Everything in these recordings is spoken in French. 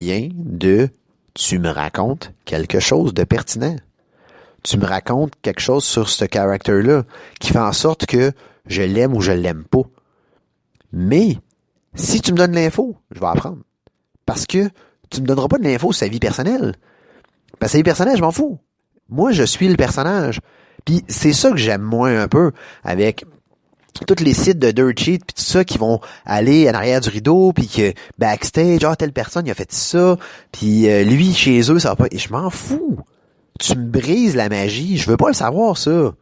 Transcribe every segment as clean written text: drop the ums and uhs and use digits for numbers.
vient de tu me racontes quelque chose de pertinent. Tu me racontes quelque chose sur ce caractère-là qui fait en sorte que je l'aime ou je l'aime pas. Mais si tu me donnes l'info, je vais apprendre. Parce que tu me donneras pas de l'info sur sa vie personnelle. Parce que sa vie personnelle, je m'en fous. Moi, je suis le personnage. Puis c'est ça que j'aime moins un peu avec tous les sites de dirt sheet puis tout ça qui vont aller en arrière du rideau puis que backstage, telle personne il a fait ça, puis lui chez eux ça va pas. Et je m'en fous. Tu me brises la magie. Je veux pas le savoir ça.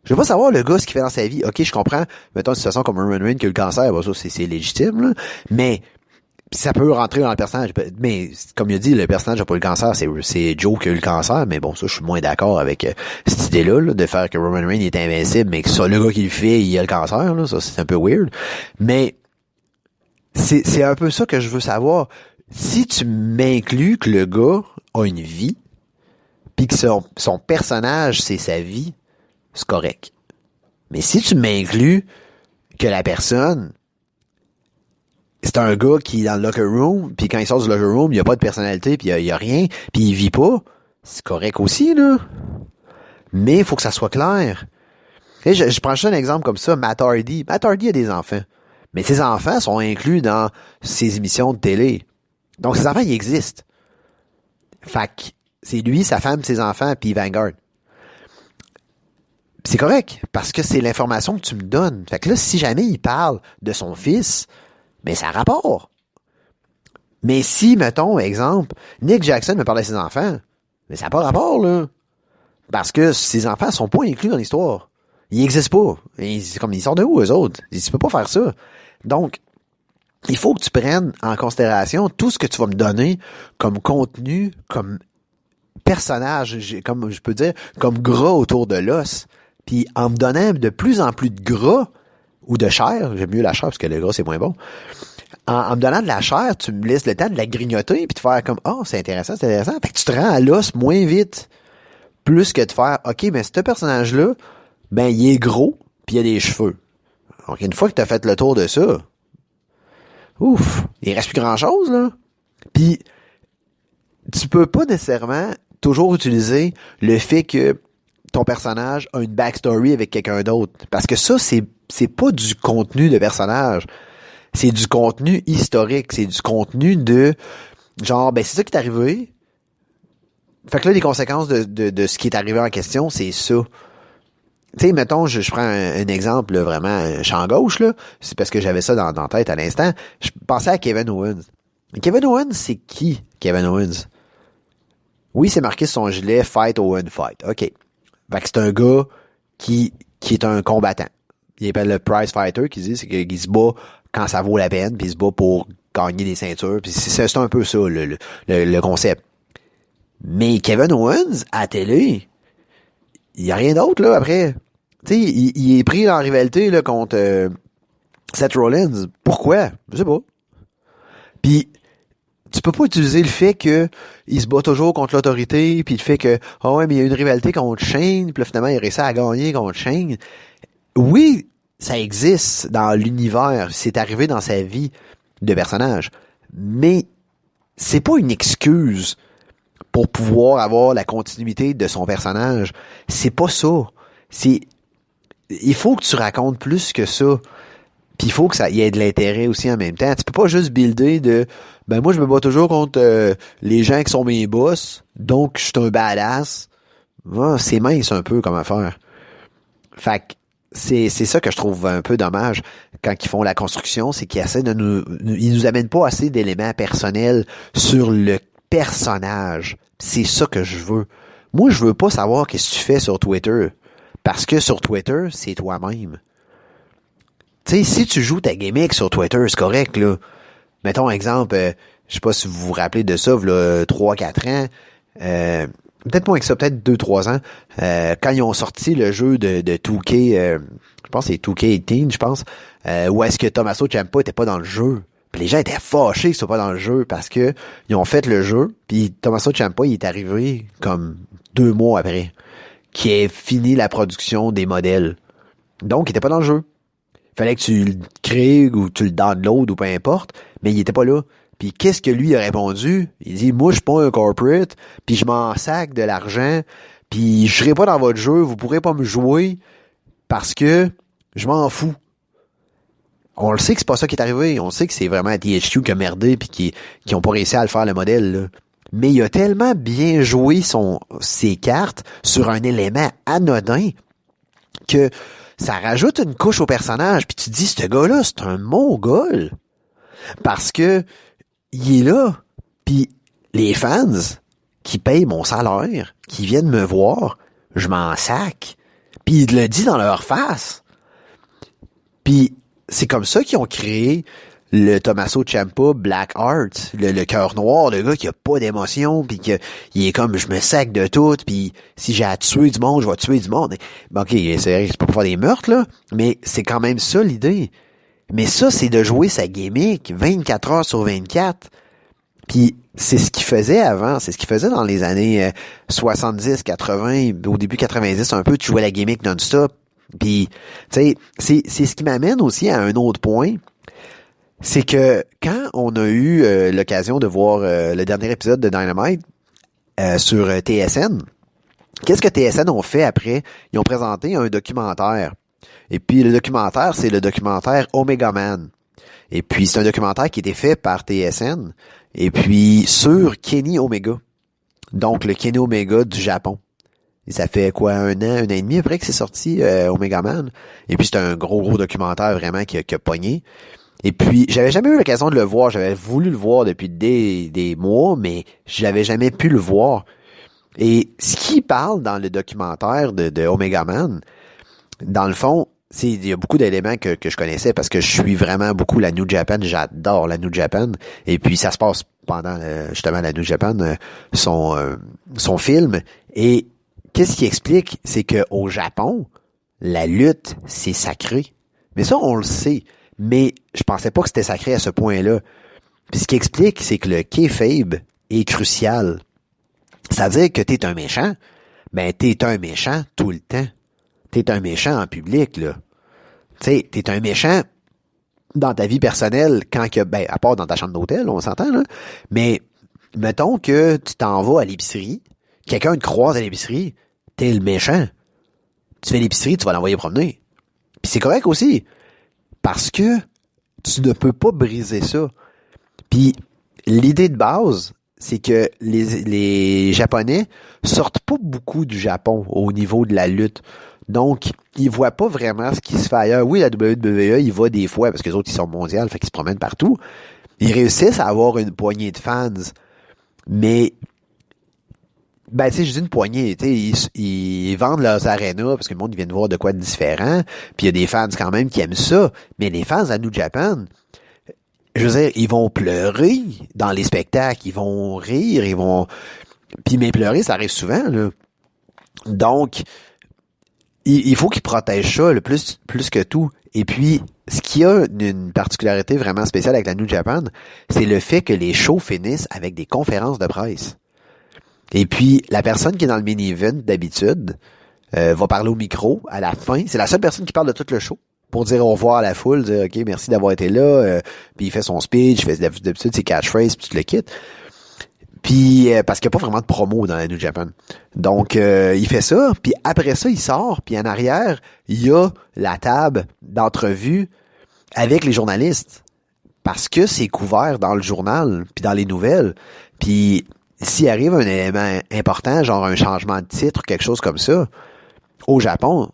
Je veux pas savoir le gars ce qu'il fait dans sa vie. Ok, je comprends. Mettons une situation comme Roman Reigns qui a le cancer, ça c'est légitime là. Mais ça peut rentrer dans le personnage. Mais comme il a dit, le personnage n'a pas eu le cancer, c'est Joe qui a eu le cancer. Mais bon, ça, je suis moins d'accord avec cette idée-là, là, de faire que Roman Reigns est invincible, mais que ça, le gars qui le fait, il a le cancer. Là, ça, c'est un peu weird. Mais c'est un peu ça que je veux savoir. Si tu m'inclus que le gars a une vie, puis que son personnage, c'est sa vie, c'est correct. Mais si tu m'inclus que la personne, c'est un gars qui est dans le locker room, puis quand il sort du locker room, il n'y a pas de personnalité, puis il y a rien, puis il vit pas, c'est correct aussi, là. Mais il faut que ça soit clair. Et je prends juste un exemple comme ça, Matt Hardy. Matt Hardy a des enfants. Mais ses enfants sont inclus dans ses émissions de télé. Donc ses enfants, ils existent. Fait que c'est lui, sa femme, ses enfants, puis Vanguard. C'est correct, parce que c'est l'information que tu me donnes. Fait que là, si jamais il parle de son fils, mais ça a rapport. Mais si, mettons, exemple, Nick Jackson me parlait de ses enfants, mais ça n'a pas rapport, là. Parce que ses enfants sont pas inclus dans l'histoire. Ils n'existent pas. Ils sortent de où, eux autres? Tu peux pas faire ça. Donc, il faut que tu prennes en considération tout ce que tu vas me donner comme contenu, comme personnage, comme je peux dire, comme gras autour de l'os. Puis en me donnant de plus en plus de gras ou de chair, j'aime mieux la chair parce que le gras c'est moins bon. En me donnant de la chair, tu me laisses le temps de la grignoter puis de faire comme c'est intéressant, c'est intéressant. Fait que tu te rends à l'os moins vite. Plus que de faire OK, mais ce personnage-là, ben il est gros puis il a des cheveux. Donc une fois que tu as fait le tour de ça, ouf, il reste plus grand-chose là. Puis tu peux pas nécessairement toujours utiliser le fait que ton personnage a une backstory avec quelqu'un d'autre. Parce que ça, c'est pas du contenu de personnage. C'est du contenu historique. C'est du contenu de genre, ben c'est ça qui est arrivé. Fait que là, les conséquences de ce qui est arrivé en question, c'est ça. Tu sais, mettons, je prends un exemple là, vraiment champ gauche, là. C'est parce que j'avais ça dans la tête à l'instant. Je pensais à Kevin Owens. Kevin Owens, c'est qui, Kevin Owens? Oui, c'est marqué sur son gilet Fight Owen Fight. OK. Fait que c'est un gars qui est un combattant. Il appelle le prize fighter, qui dit, c'est qu'il se bat quand ça vaut la peine, puis il se bat pour gagner des ceintures, puis c'est un peu ça, le concept. Mais Kevin Owens, à la télé, il y a rien d'autre, là, après. Tu sais, il est pris dans la rivalité, là, contre Seth Rollins. Pourquoi? Je sais pas. Puis, tu peux pas utiliser le fait que il se bat toujours contre l'autorité, puis le fait que ouais, mais il y a une rivalité contre Shane, puis là, finalement, il a réussi à gagner contre Shane. Oui, ça existe dans l'univers, c'est arrivé dans sa vie de personnage, mais c'est pas une excuse pour pouvoir avoir la continuité de son personnage. C'est pas ça. Il faut que tu racontes plus que ça. Puis il faut que ça y ait de l'intérêt aussi en même temps. Tu peux pas juste builder de ben moi je me bats toujours contre les gens qui sont mes boss, donc je suis un badass. C'est mince un peu comme affaire. Fait que c'est ça que je trouve un peu dommage quand ils font la construction, c'est qu'ils essaient ils nous amènent pas assez d'éléments personnels sur le personnage. C'est ça que je veux. Moi, je veux pas savoir qu'est-ce que tu fais sur Twitter. Parce que sur Twitter, c'est toi-même. Tu sais, si tu joues ta gimmick sur Twitter, c'est correct, là. Mettons, exemple, je sais pas si vous vous rappelez de ça, là, 3-4 ans, peut-être moins que ça, peut-être 2-3 ans, quand ils ont sorti le jeu de 2K, je pense que c'est 2K18, je pense, où est-ce que Tommaso Ciampa était pas dans le jeu. Puis les gens étaient fâchés qu'ils soient pas dans le jeu parce que ils ont fait le jeu, puis Tommaso Ciampa, il est arrivé comme 2 mois après, qui a fini la production des modèles. Donc, il était pas dans le jeu. Fallait que tu le crées ou tu le downloads ou peu importe, mais il était pas là. Puis qu'est-ce que lui a répondu? Il dit, moi, je suis pas un corporate, puis je m'en sac de l'argent, puis je serai pas dans votre jeu, vous pourrez pas me jouer, parce que je m'en fous. On le sait que c'est pas ça qui est arrivé. On sait que c'est vraiment THQ qui a merdé puis qui ont pas réussi à le faire le modèle, là. Mais il a tellement bien joué ses cartes sur un élément anodin que ça rajoute une couche au personnage. Puis tu te dis, ce gars-là, c'est un mongol. Parce que il est là. Puis les fans qui payent mon salaire, qui viennent me voir, je m'en sac. Puis il le dit dans leur face. Puis c'est comme ça qu'ils ont créé le Tommaso Ciampa Black Heart, le cœur noir, le gars qui a pas d'émotion, puis que il est comme, je me sac de tout, puis si j'ai à tuer du monde, je vais tuer du monde. Bon, ok, c'est pas pour faire des meurtres, là, mais c'est quand même ça l'idée. Mais ça, c'est de jouer sa gimmick 24 heures sur 24. Puis c'est ce qu'il faisait avant, c'est ce qu'il faisait dans les années 70, 80, au début 90, un peu, tu jouais la gimmick non-stop. Puis, tu sais, c'est ce qui m'amène aussi à un autre point, c'est que quand on a eu l'occasion de voir le dernier épisode de Dynamite sur TSN, qu'est-ce que TSN ont fait après? Ils ont présenté un documentaire. Et puis le documentaire, c'est le documentaire Omega Man. Et puis c'est un documentaire qui a été fait par TSN, et puis sur Kenny Omega. Donc le Kenny Omega du Japon. Et ça fait quoi, un an et demi après que c'est sorti Omega Man. Et puis c'est un gros documentaire vraiment qui a pogné. Et puis j'avais jamais eu l'occasion de le voir. J'avais voulu le voir depuis des mois, mais j'avais jamais pu le voir. Et ce qui parle dans le documentaire de Omega Man, dans le fond, il y a beaucoup d'éléments que je connaissais parce que je suis vraiment beaucoup la New Japan. J'adore la New Japan. Et puis ça se passe pendant justement la New Japan, son film. Et qu'est-ce qui explique, c'est que au Japon, la lutte, c'est sacré. Mais ça, on le sait. Mais je pensais pas que c'était sacré à ce point-là. Puis ce qui explique, c'est que le kayfabe est crucial. C'est-à-dire que t'es un méchant, ben t'es un méchant tout le temps. T'es un méchant en public, là. Tu sais, t'es un méchant dans ta vie personnelle quand que, ben, à part dans ta chambre d'hôtel, on s'entend, là. Mais, mettons que tu t'en vas à l'épicerie, quelqu'un te croise à l'épicerie, t'es le méchant. Tu fais l'épicerie, tu vas l'envoyer promener. Puis c'est correct aussi. Parce que tu ne peux pas briser ça. Puis l'idée de base, c'est que les Japonais sortent pas beaucoup du Japon au niveau de la lutte. Donc, ils voient pas vraiment ce qui se fait ailleurs. Oui, la WWE, il va des fois, parce que les autres, ils sont mondiaux, fait qu'ils se promènent partout. Ils réussissent à avoir une poignée de fans. Mais, ben, tu sais, je dis une poignée, tu sais, ils vendent leurs arénas parce que le monde, vient de voir de quoi de différent. Puis il y a des fans quand même qui aiment ça. Mais les fans à New Japan, je veux dire, ils vont pleurer dans les spectacles. Ils vont rire, ils vont... Puis mais pleurer, ça arrive souvent, là. Donc, il faut qu'ils protègent ça le plus que tout. Et puis, ce qui a une particularité vraiment spéciale avec la New Japan, c'est le fait que les shows finissent avec des conférences de presse. Et puis, la personne qui est dans le mini-event d'habitude va parler au micro à la fin. C'est la seule personne qui parle de tout le show pour dire au revoir à la foule, dire OK, merci d'avoir été là. Puis il fait son speech, il fait d'habitude ses catchphrases, puis tu le quittes. Puis parce qu'il n'y a pas vraiment de promo dans la New Japan. Donc il fait ça, puis après ça, il sort, puis en arrière, il y a la table d'entrevue avec les journalistes. Parce que c'est couvert dans le journal, puis dans les nouvelles. Puis s'il arrive un élément important, genre un changement de titre, quelque chose comme ça, au Japon,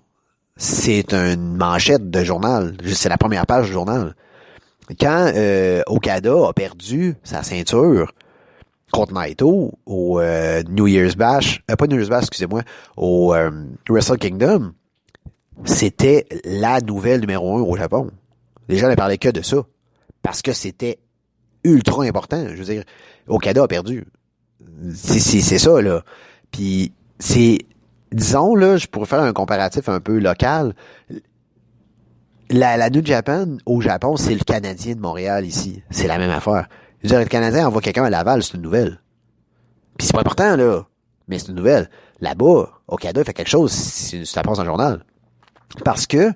c'est une manchette de journal. C'est la première page du journal. Quand Okada a perdu sa ceinture contre Naito au New Year's Bash, pas New Year's Bash, excusez-moi, au Wrestle Kingdom, c'était la nouvelle numéro 1 au Japon. Les gens ne parlaient que de ça. Parce que c'était ultra important. Je veux dire, Okada a perdu. C'est ça, là. Puis, disons, là, je pourrais faire un comparatif un peu local. La New Japan, au Japon, c'est le Canadien de Montréal, ici. C'est la même affaire. Je veux dire, le Canadien envoie quelqu'un à Laval, c'est une nouvelle. Puis c'est pas important, là. Mais c'est une nouvelle. Là-bas, Okada fait quelque chose, ça passe dans le journal. Parce que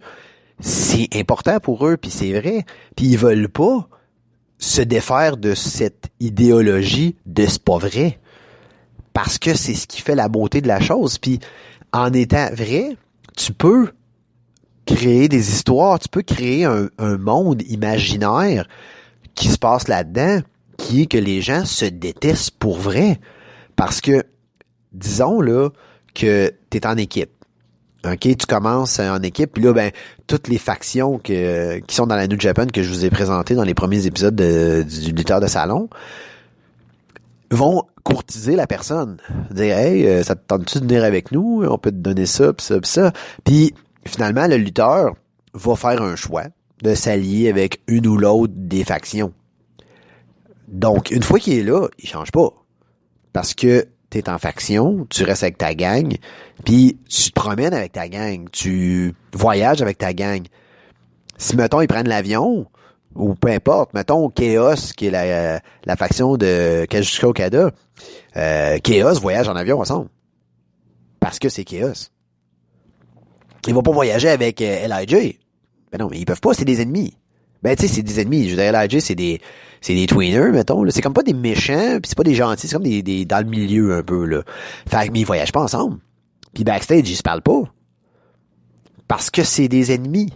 c'est important pour eux, puis c'est vrai. Puis ils veulent pas se défaire de cette idéologie de c'est pas vrai. Parce que c'est ce qui fait la beauté de la chose. Puis, en étant vrai, tu peux créer des histoires, tu peux créer un monde imaginaire qui se passe là-dedans, qui est que les gens se détestent pour vrai. Parce que, disons là, que t'es en équipe. OK, tu commences en équipe, puis là, ben, toutes les factions qui sont dans la New Japan que je vous ai présentées dans les premiers épisodes du lutteur de salon vont courtiser la personne. Dire, hey, ça te tente-tu de venir avec nous? On peut te donner ça, pis ça, pis ça. Puis, finalement, le lutteur va faire un choix de s'allier avec une ou l'autre des factions. Donc, une fois qu'il est là, il change pas. Parce que t'es en faction, tu restes avec ta gang, puis tu te promènes avec ta gang, tu voyages avec ta gang. Si, mettons, ils prennent l'avion, ou peu importe, mettons Chaos, qui est la faction de Kazuchika Okada, Chaos voyage en avion ensemble. Parce que c'est Chaos. Ils vont pas voyager avec LIJ. Ben non, mais ils peuvent pas, c'est des ennemis. Ben tu sais, c'est des ennemis. Je veux dire, LIJ, c'est des tweeners, mettons. Là. C'est comme pas des méchants, puis c'est pas des gentils, c'est comme des dans le milieu un peu, là. Fait que, mais ils voyagent pas ensemble. Puis backstage, ils se parlent pas. Parce que c'est des ennemis.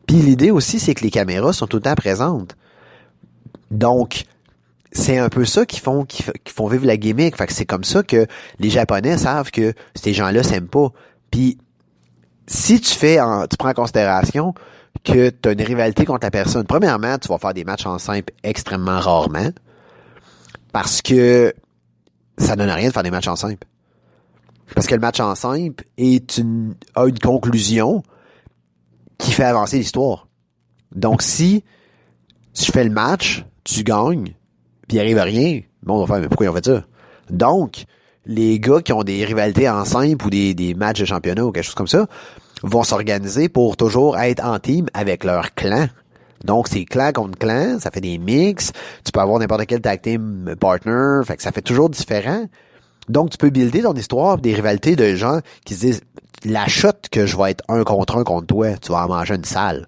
Puis l'idée aussi, c'est que les caméras sont tout le temps présentes. Donc, c'est un peu ça qui font vivre la gimmick. Fait que c'est comme ça que les Japonais savent que ces gens-là s'aiment pas. Puis, si tu prends en considération que tu as une rivalité contre la personne, premièrement, tu vas faire des matchs en simple extrêmement rarement. Parce que ça donne rien de faire des matchs en simple. Parce que le match en simple a une conclusion qui fait avancer l'histoire. Donc, si tu fais le match, tu gagnes, puis il arrive à rien, bon, on va faire, mais pourquoi ils ont fait ça? Donc, les gars qui ont des rivalités en simple ou des matchs de championnat ou quelque chose comme ça, vont s'organiser pour toujours être en team avec leur clan. Donc, c'est clan contre clan, ça fait des mix, tu peux avoir n'importe quel tag team partner, fait que ça fait toujours différent. Donc, tu peux builder ton histoire des rivalités de gens qui se disent la shot que je vais être un contre toi, tu vas en manger une salle.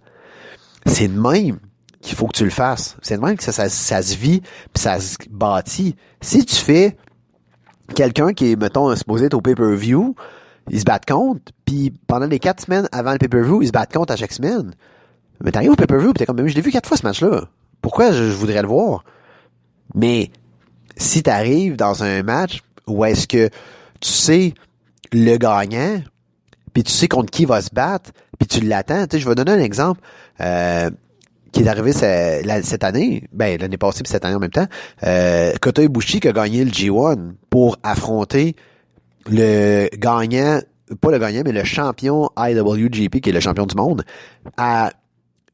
C'est de même qu'il faut que tu le fasses. C'est de même que ça se vit puis ça se bâtit. Si tu fais quelqu'un qui est, mettons, supposé être au pay-per-view, ils se battent contre, puis pendant les 4 semaines avant le pay-per-view, ils se battent contre à chaque semaine. Mais t'arrives au pay-per-view pis t'es comme, mais je l'ai vu 4 fois ce match-là. Pourquoi je voudrais le voir? Mais si t'arrives dans un match où est-ce que tu sais le gagnant, puis tu sais contre qui va se battre, puis tu l'attends. Tu sais, je vais donner un exemple qui est arrivé cette année, ben l'année passée puis cette année en même temps. Kota Ibushi qui a gagné le G1 pour affronter le gagnant, pas le gagnant, mais le champion IWGP, qui est le champion du monde, à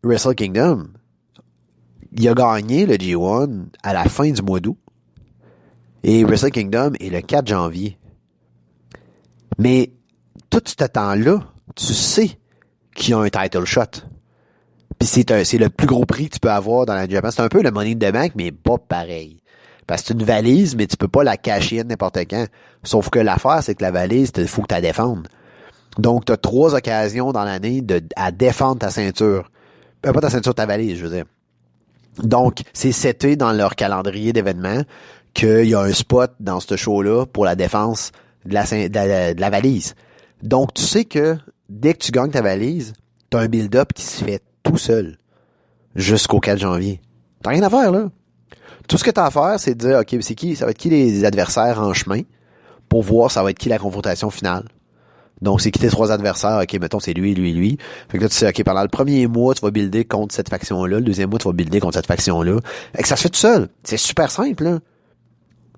Wrestle Kingdom. Il a gagné le G1 à la fin du mois d'août. Et Wrestle Kingdom est le 4 janvier. Mais tout ce temps-là, tu sais qu'il y a un title shot. Puis c'est le plus gros prix que tu peux avoir dans la Japan. C'est un peu le Money in the Bank, mais pas pareil. Parce que c'est une valise, mais tu peux pas la cacher n'importe quand. Sauf que l'affaire, c'est que la valise, il faut que tu la défendes. Donc, tu as 3 occasions dans l'année à défendre ta ceinture. Pas ta ceinture, ta valise, je veux dire. Donc, c'est seté dans leur calendrier d'événements qu'il y a un spot dans ce show-là pour la défense de la valise. Donc, tu sais que dès que tu gagnes ta valise, t'as un build-up qui se fait tout seul jusqu'au 4 janvier. T'as rien à faire, là. Tout ce que t'as à faire, c'est de dire, OK, ça va être qui les adversaires en chemin pour voir ça va être qui la confrontation finale. Donc, c'est qui tes 3 adversaires. OK, mettons, c'est lui. Fait que là, tu sais, OK, pendant le premier mois, tu vas builder contre cette faction-là. Le deuxième mois, tu vas builder contre cette faction-là. Et que ça se fait tout seul. C'est super simple, là.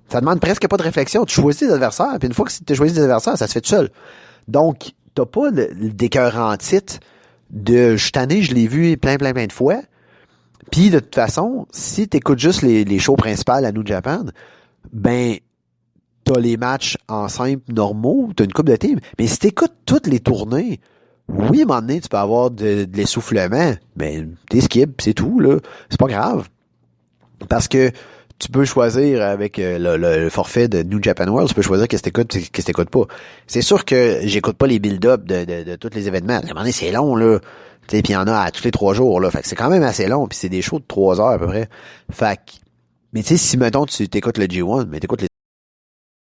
Ça demande presque pas de réflexion. Tu choisis des adversaires, puis une fois que tu as choisi des adversaires, ça se fait tout seul. Donc, t'as pas le d'écœurant titre de « je tanné, je l'ai vu plein de fois ». Puis, de toute façon, si t'écoutes juste les shows principales à New Japan, ben, t'as les matchs en simple normaux, t'as une coupe de team. Mais si t'écoutes toutes les tournées, oui, à un moment donné, tu peux avoir de l'essoufflement, mais t'es skip, c'est tout, là. C'est pas grave. Parce que tu peux choisir avec le forfait de New Japan World, tu peux choisir qu'est-ce que t'écoutes pas. C'est sûr que j'écoute pas les build-up de tous les événements. À un moment donné, c'est long, là. Puis il y en a à tous les 3 jours, là. Fait que c'est quand même assez long, puis c'est des shows de 3 heures à peu près. Fait que, mais tu sais, si, mettons, tu t'écoutes le G1, mais t'écoutes les